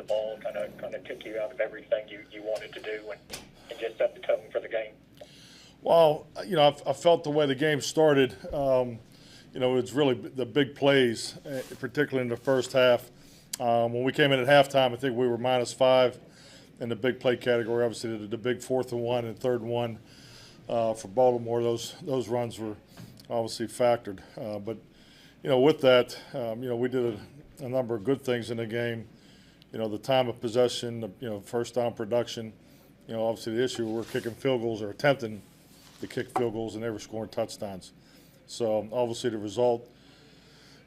the ball kind of took you out of everything you wanted to do and just set the tone for the game? Well, I felt the way the game started, it was really the big plays, particularly in the first half. When we came in at halftime, I think we were -5 in the big play category. Obviously, the big 4th and 1 and 3rd and 1 for Baltimore, those runs were obviously factored. But with that, we did a number of good things in the game. The time of possession, first down production. Obviously the issue, we're kicking field goals or attempting to kick field goals, and they were scoring touchdowns. So obviously the result,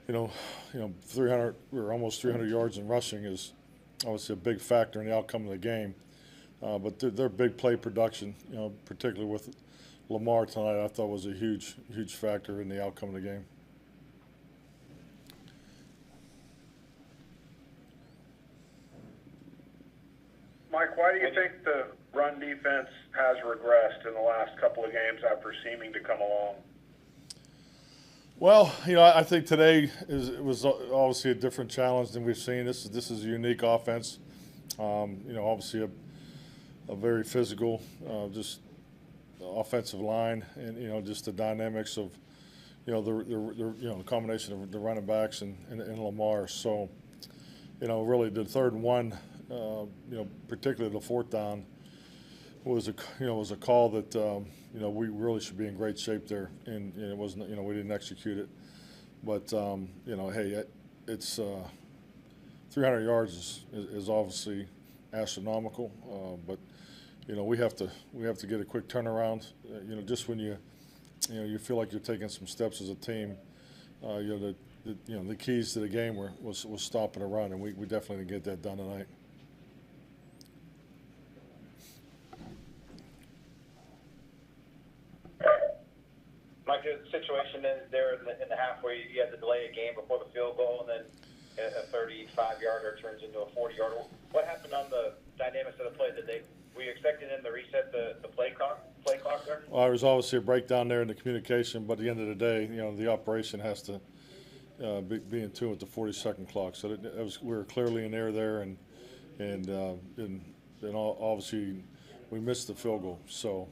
300 or almost 300 yards in rushing is obviously a big factor in the outcome of the game. But their big play production, particularly with Lamar tonight, I thought was a huge factor in the outcome of the game. Mike, why do you think the run defense has regressed in the last couple of games after seeming to come along? Well, I think today was obviously a different challenge than we've seen. This is a unique offense. Obviously a very physical, just offensive line, and just the dynamics of the combination of the running backs and Lamar. So really the 3rd and 1, particularly the 4th down, was a call that we really should be in great shape there, and it wasn't. We didn't execute it, but hey, it's 300 yards is obviously astronomical, but we have to get a quick turnaround. Just when you feel like you're taking some steps as a team, the keys to the game was stopping a run, and we definitely didn't get that done tonight. Mike, the situation there in the half where you had to delay a game before the field goal, and then a 35-yarder turns into a 40-yarder. What happened on the dynamics of the play? Were you expecting them to reset the play clock there? Well, there was obviously a breakdown there in the communication, but at the end of the day, the operation has to be in tune with the 40-second clock. So we were clearly in there, and obviously we missed the field goal. So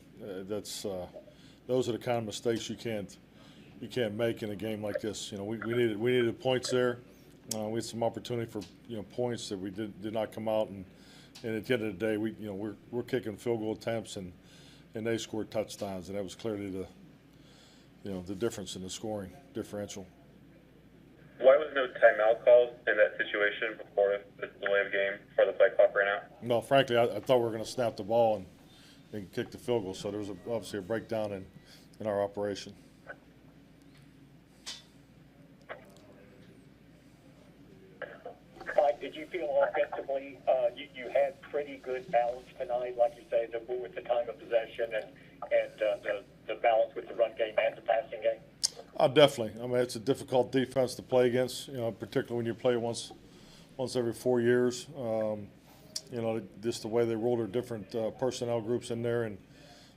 those are the kind of mistakes you can't make in a game like this. We needed points there. We had some opportunity for points that we did not come out, and at the end of the day, we're kicking field goal attempts, and they scored touchdowns, and that was clearly the difference in the scoring differential. Why was no timeout called in that situation before the delay of game before the play clock ran out? No, frankly, I thought we were going to snap the ball and kick the field goal, so there was obviously a breakdown in our operation. Mike, did you feel offensively you had pretty good balance tonight, like you say, with the time of possession and the balance with the run game and the passing game? Definitely. I mean, it's a difficult defense to play against, particularly when you play once every 4 years. Just the way they roll their different personnel groups in there,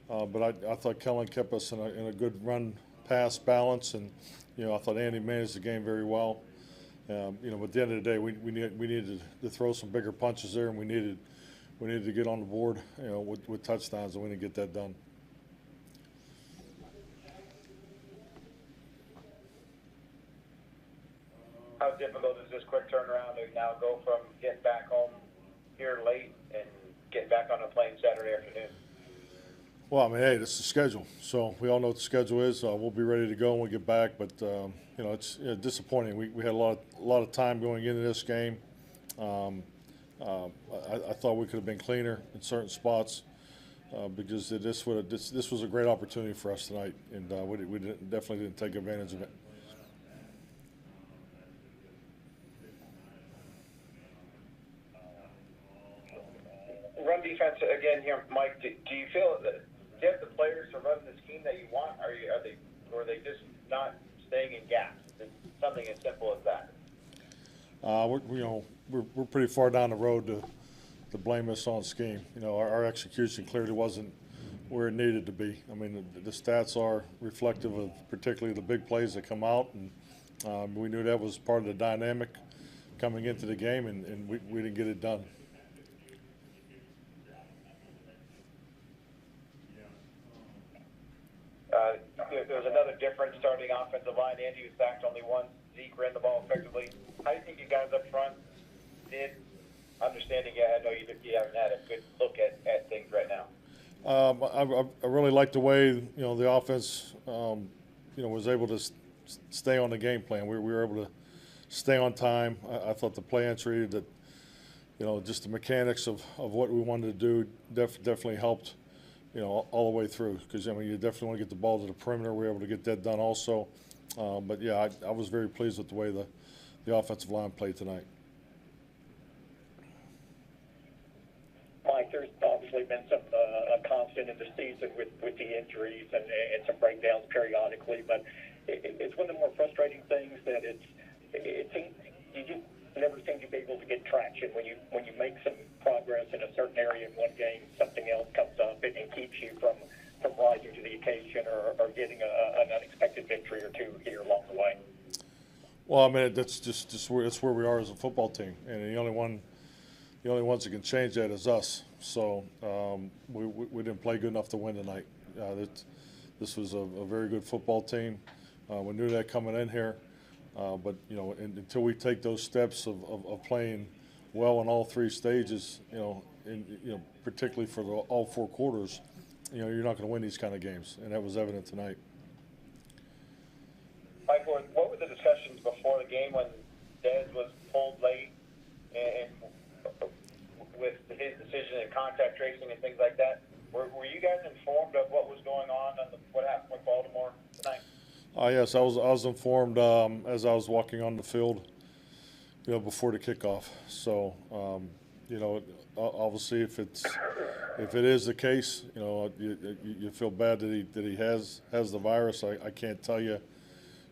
but I thought Kellen kept us in a good run-pass balance, and I thought Andy managed the game very well. But at the end of the day, we needed to throw some bigger punches there, and we needed to get on the board, with touchdowns, and we didn't get that done. How difficult is this quick turnaround to now go from getting back home here late and getting back on a plane Saturday afternoon? Well, I mean, hey, this is the schedule. So we all know what the schedule is. We'll be ready to go when we get back. But it's disappointing. We had a lot of time going into this game. I thought we could have been cleaner in certain spots because this was a great opportunity for us tonight, and we definitely didn't take advantage of it. Run defense again here, Mike. Do you feel that do you have the players to run the scheme that you want? Or are they just not staying in gaps? It's something as simple as that. We're pretty far down the road to blame us on scheme. Our execution clearly wasn't where it needed to be. I mean, the stats are reflective of particularly the big plays that come out, and we knew that was part of the dynamic. coming into the game, and we didn't get it done. There was another difference starting offensive line. Andy was sacked only once. Zeke ran the ball effectively. How do you think you guys up front did? Understanding, I know you haven't had a good look at things right now. I really like the way the offense was able to stay on the game plan. We were able to stay on time. I thought the play entry, that just the mechanics of what we wanted to do definitely helped. All the way through, because you definitely want to get the ball to the perimeter. We were able to get that done also. But yeah, I was very pleased with the way the offensive line played tonight. Mike, there's obviously been some a constant in the season with the injuries and some breakdowns periodically, but it's one of the more frustrating things that it seems you just never seem to be able to get traction when you make some progress in a certain area in one game, something else comes up and keeps you from rising to the occasion or getting an unexpected victory or two here along the way. Well, I mean, that's just where we are as a football team, and the only ones that can change that is us. So we didn't play good enough to win tonight. This was a very good football team. We knew that coming in here. But until we take those steps of playing well in all three stages, particularly for all four quarters, you're not going to win these kind of games, and that was evident tonight. Mike, what were the discussions before the game when Dez was pulled late, and with his decision in contact tracing and things like that? Were you guys informed of what was going on and what happened with Baltimore tonight? Yes, I was informed as I was walking on the field, before the kickoff. So, obviously, if it is the case, you feel bad that he has the virus. I can't tell you,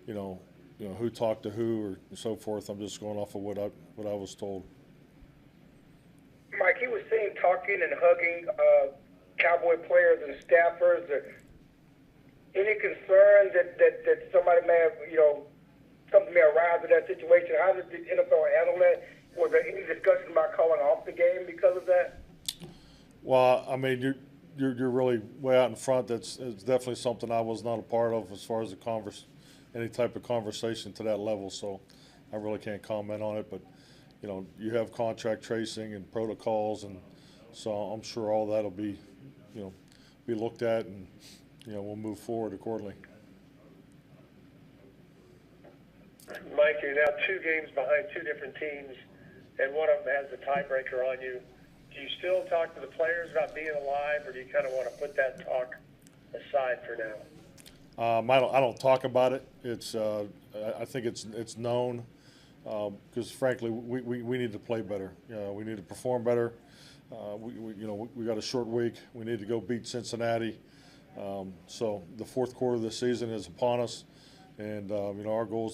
who talked to who or so forth. I'm just going off of what I was told. Mike, he was seen talking and hugging Cowboy players and staffers. Any concern that somebody may have, something may arise in that situation? How did the NFL handle that? Was there any discussion about calling off the game because of that? Well, I mean, you're really way out in front. It's definitely something I was not a part of as far as any type of conversation to that level. So I really can't comment on it. But you have contract tracing and protocols, and so I'm sure all that'll be looked at, and we'll move forward accordingly. Mike, you're now 2 games behind 2 different teams, and one of them has the tiebreaker on you. Do you still talk to the players about being alive, or do you kind of want to put that talk aside for now? I don't talk about it. I think it's known, because frankly we need to play better. We need to perform better. We got a short week. We need to go beat Cincinnati. So the fourth quarter of the season is upon us, and our goal is